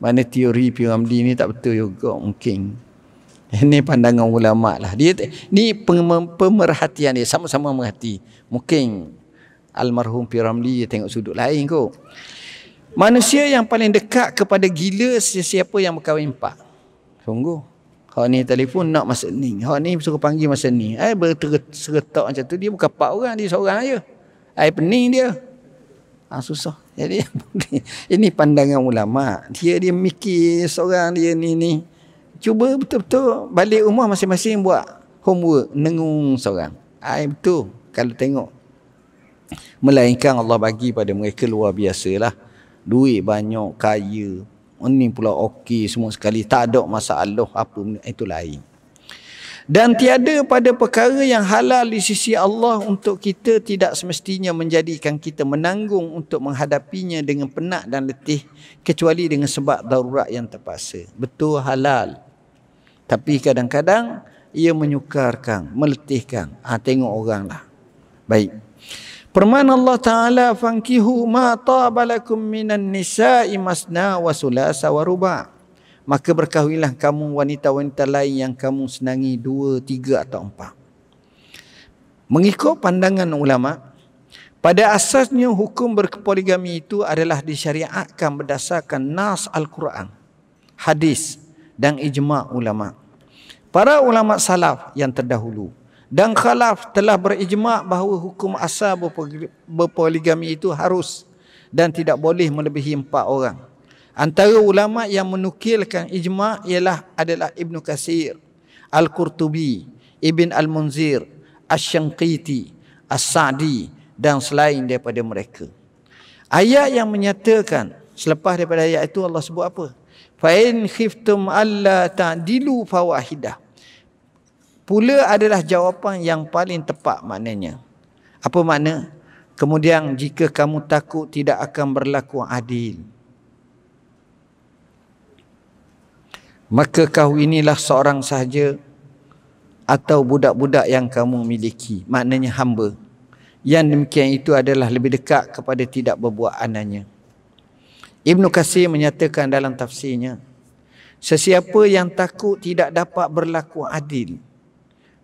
Mana teori piramidi ni tak betul juga mungkin. Ini pandangan ulama lah. Dia ni pemerhatian dia, sama-sama merhati. Mungkin almarhum Piramli dia tengok sudut lain kot. Manusia yang paling dekat kepada gila sesiapa yang berkahwin empat. Sungguh. Hak ni telefon nak masa ni. Hak ni suruh panggil masa ni. Berseretak macam tu. Dia bukan empat orang, dia seorang aja. Pening dia. Susah. Jadi ini pandangan ulama. Dia mikir seorang dia ni. Cuba betul-betul balik rumah masing-masing buat homework, nengung seorang. Betul. Kalau tengok. Melainkan Allah bagi pada mereka luar biasalah. Duit banyak, kaya. Ini pula okey semua sekali. Tak ada masalah apa itu lain. Dan tiada pada perkara yang halal di sisi Allah untuk kita tidak semestinya menjadikan kita menanggung untuk menghadapinya dengan penat dan letih. Kecuali dengan sebab darurat yang terpaksa. Betul halal. Tapi kadang-kadang ia menyukarkan, meletihkan. Tengok orang lah. Baik. Firman Allah Ta'ala, fankihu ma tabalakum minan nisa'i masna wa sulasa wa ruba'. Maka berkahwinlah kamu wanita-wanita lain yang kamu senangi 2, 3 atau 4. Mengikut pandangan ulama, pada asasnya hukum berpoligami itu adalah disyariatkan berdasarkan nas Al-Quran, hadis dan ijma' ulama. Para ulama salaf yang terdahulu dan khalaf telah berijma' bahawa hukum asal berpoligami itu harus dan tidak boleh melebihi 4 orang. Antara ulama yang menukilkan ijma' adalah Ibn Katsir, Al-Qurtubi, Ibn Al-Munzir, Asy-Syanqiti, As-Sa'di dan selain daripada mereka. Ayat yang menyatakan, selepas daripada ayat itu Allah sebut apa? Fa in khiftum alla ta'dilu fawahidah. Pula adalah jawapan yang paling tepat maknanya. Apa makna? Kemudian jika kamu takut tidak akan berlaku adil, maka kahwinilah seorang sahaja atau budak-budak yang kamu miliki, maknanya hamba. Yang demikian itu adalah lebih dekat kepada tidak berbuat ananya. Ibnu Katsir menyatakan dalam tafsirnya, sesiapa yang takut tidak dapat berlaku adil,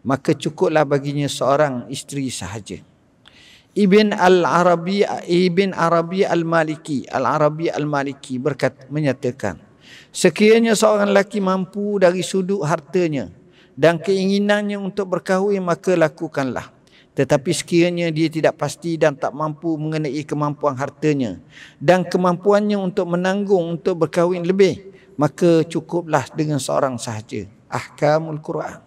maka cukuplah baginya seorang isteri sahaja. Ibn Arabi Al-Maliki menyatakan, sekiranya seorang lelaki mampu dari sudut hartanya dan keinginannya untuk berkahwin, maka lakukanlah. Tetapi sekiranya dia tidak pasti dan tak mampu mengenai kemampuan hartanya dan kemampuannya untuk menanggung untuk berkahwin lebih, maka cukuplah dengan seorang sahaja. Ahkamul Quran.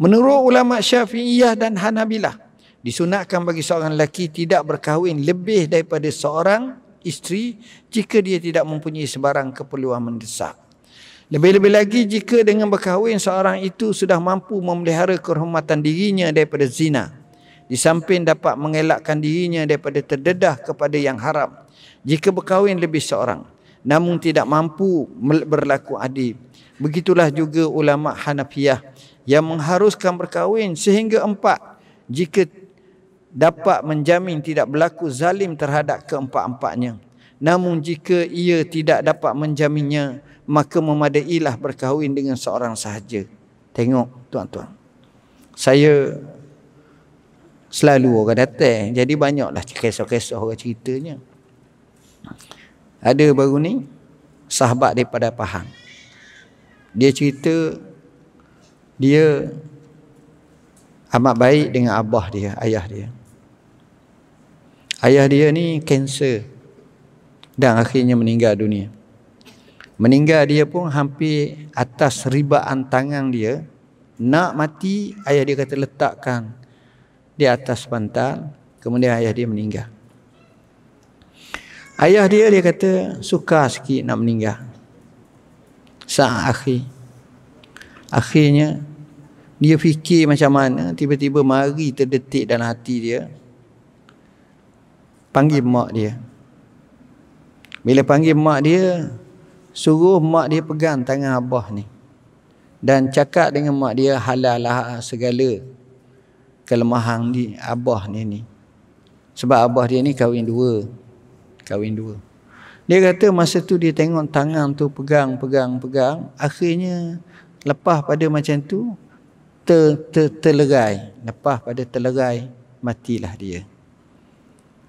Menurut ulama Syafi'iyah dan Hanabilah, disunatkan bagi seorang lelaki tidak berkahwin lebih daripada seorang isteri jika dia tidak mempunyai sebarang keperluan mendesak. Lebih-lebih lagi jika dengan berkahwin seorang itu sudah mampu memelihara kehormatan dirinya daripada zina, di samping dapat mengelakkan dirinya daripada terdedah kepada yang haram. Jika berkahwin lebih seorang namun tidak mampu berlaku adil, begitulah juga ulama Hanafiyah yang mengharuskan berkahwin sehingga 4 jika dapat menjamin tidak berlaku zalim terhadap keempat-empatnya. Namun jika ia tidak dapat menjaminnya, maka memadailah berkahwin dengan seorang sahaja. Tengok tuan-tuan, saya selalu orang datang, jadi banyaklah kisah-kisah orang ceritanya. Ada baru ni sahabat daripada Pahang, dia cerita dia amat baik dengan abah dia, ayah dia. Ayah dia ni kanser dan akhirnya meninggal dunia. Meninggal dia pun hampir atas ribaan tangan dia. Nak mati, ayah dia kata letakkan di atas bantal. Kemudian ayah dia meninggal. Ayah dia kata suka sikit nak meninggal. Saat akhir. Akhirnya dia fikir macam mana, tiba-tiba mari terdetik dalam hati dia. Panggil mak dia. Bila panggil mak dia, suruh mak dia pegang tangan abah ni dan cakap dengan mak dia halal segala kelemahan di abah ni. Sebab abah dia ni kahwin dua. Dia kata masa tu dia tengok tangan tu pegang. Akhirnya lepas pada macam tu terlerai. Lepas pada terlerai, matilah dia.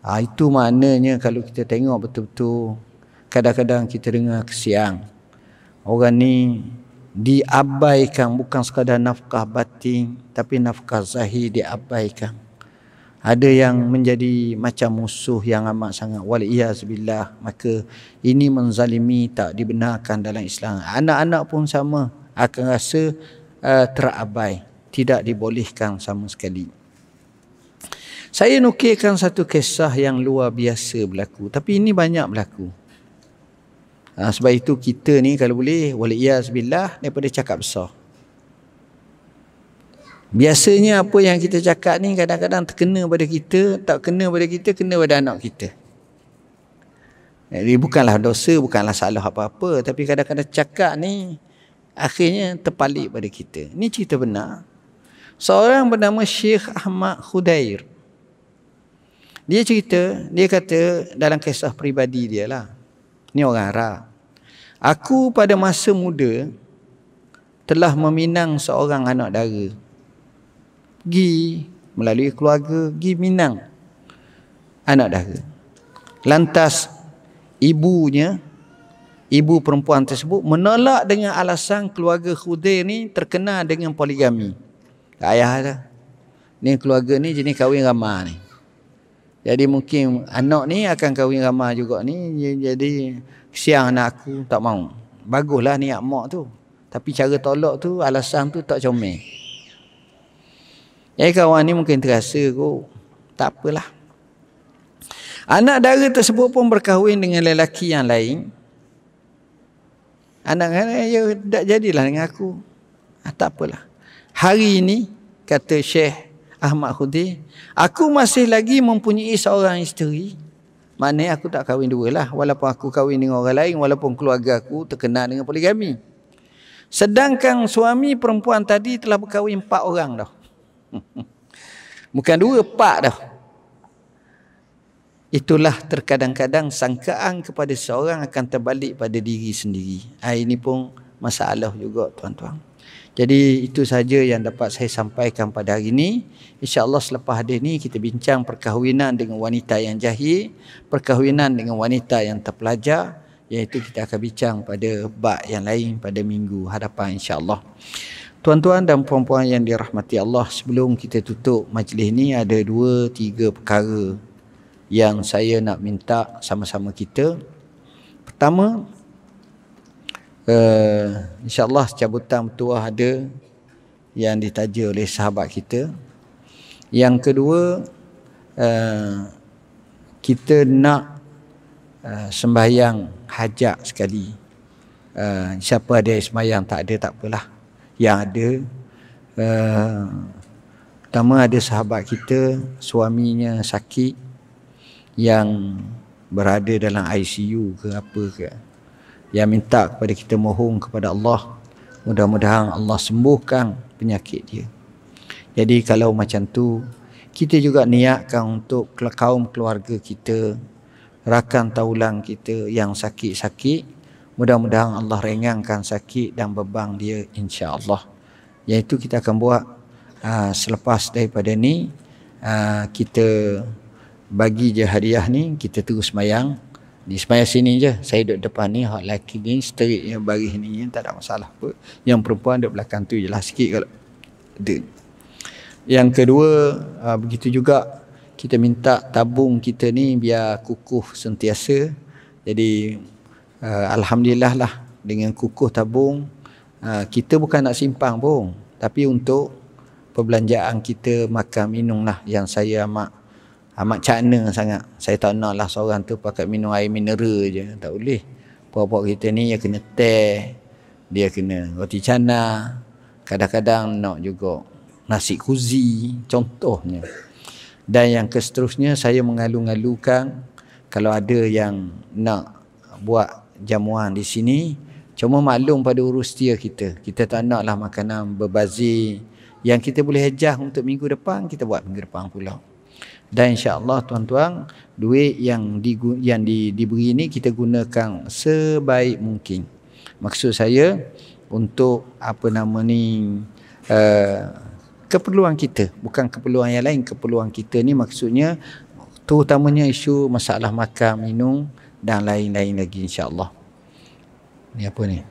Itu maknanya kalau kita tengok betul-betul, kadang-kadang kita dengar kesian. Orang ni diabaikan, bukan sekadar nafkah batin, tapi nafkah zahir diabaikan. Ada yang menjadi macam musuh yang amat sangat, wal'iyazubillah. Maka ini menzalimi, tak dibenarkan dalam Islam. Anak-anak pun sama, akan rasa terabai, tidak dibolehkan sama sekali. Saya nukilkan satu kisah yang luar biasa berlaku, tapi ini banyak berlaku. Sebab itu kita ni kalau boleh, wal'iyazubillah, daripada cakap besar. Biasanya apa yang kita cakap ni kadang-kadang terkena pada kita, tak kena pada kita, kena pada anak kita. Jadi bukanlah dosa, bukanlah salah apa-apa, tapi kadang-kadang cakap ni akhirnya terpalik pada kita. Ini cerita benar. Seorang bernama Syekh Ahmad Khudair. Dia cerita, dia kata dalam kisah peribadi dia lah. Ni orang Arab. Aku pada masa muda telah meminang seorang anak dara. Pergi melalui keluarga, pergi minang anak dara. Lantas ibu perempuan tersebut menolak dengan alasan keluarga Khudair ni terkenal dengan poligami. Ayah dah, ni keluarga ni jenis kahwin ramah ni. Jadi mungkin anak ni akan kahwin ramah juga ni. Jadi siang anak aku tak mau. Baguslah niat mak tu, tapi cara tolak tu, alasan tu tak comel. Kawan ni mungkin terasa kot, tak apalah. Anak dara tersebut pun berkahwin dengan lelaki yang lain. Anak dia tak jadilah dengan aku. Tak apalah. Hari ini, kata Syekh Ahmad Khudair, aku masih lagi mempunyai seorang isteri. Maknanya aku tak kahwin dua lah. Walaupun aku kahwin dengan orang lain, walaupun keluarga aku terkenal dengan poligami. Sedangkan suami perempuan tadi telah berkahwin 4 orang dah. Bukan 2, 4 dah. Itulah terkadang-kadang sangkaan kepada seorang akan terbalik pada diri sendiri. Ini pun masalah juga tuan-tuan. Jadi itu saja yang dapat saya sampaikan pada hari ini. InsyaAllah selepas hari ini kita bincang perkahwinan dengan wanita yang jahil, perkahwinan dengan wanita yang terpelajar, iaitu kita akan bincang pada bab yang lain pada minggu hadapan insyaAllah. Tuan-tuan dan puan-puan yang dirahmati Allah, sebelum kita tutup majlis ini ada 2-3 perkara yang saya nak minta sama-sama kita. Pertama, insyaAllah cabutan bertuah ada yang ditaja oleh sahabat kita. Yang kedua, kita nak sembahyang hajat sekali. Siapa ada sembahyang tak ada tak apalah. Yang ada, pertama ada sahabat kita, suaminya sakit, yang berada dalam ICU ke apa ke, yang minta kepada kita mohon kepada Allah, mudah-mudahan Allah sembuhkan penyakit dia. Jadi kalau macam tu, kita juga niatkan untuk kaum keluarga kita, rakan taulang kita yang sakit-sakit, mudah-mudahan Allah ringankan sakit dan beban dia insya-Allah. Iaitu kita akan buat selepas daripada ni, kita bagi je hadiah ni, kita terus semayang. Di semayang sini je, saya duduk depan ni, hak lelaki ni straight yang baris ni, tak ada masalah apa. Yang perempuan duduk belakang tu je lah sikit kalau ada. Yang kedua, begitu juga kita minta tabung kita ni biar kukuh sentiasa. Jadi alhamdulillah lah, dengan kukuh tabung, kita bukan nak simpang pun, tapi untuk perbelanjaan kita makan minum lah, yang saya amat cakna sangat. Saya tak nak lah seorang tu pakai minum air mineral je, tak boleh. Puak-puak kita ni dia kena teh, dia kena roti canai, kadang-kadang nak juga nasi kuzi contohnya. Dan yang seterusnya, saya mengalu-alukan kalau ada yang nak buat jamuan di sini, cuma maklum pada urus dia kita tak nak lah makanan berbazir. Yang kita boleh hejah untuk minggu depan, kita buat minggu depan pula. Dan insya-Allah tuan-tuan, duit yang diberi ini kita gunakan sebaik mungkin. Maksud saya untuk keperluan kita, bukan keperluan yang lain. Keperluan kita ni maksudnya terutamanya isu masalah makan, minum dan lain-lain lagi insya-Allah. Ni apa ni?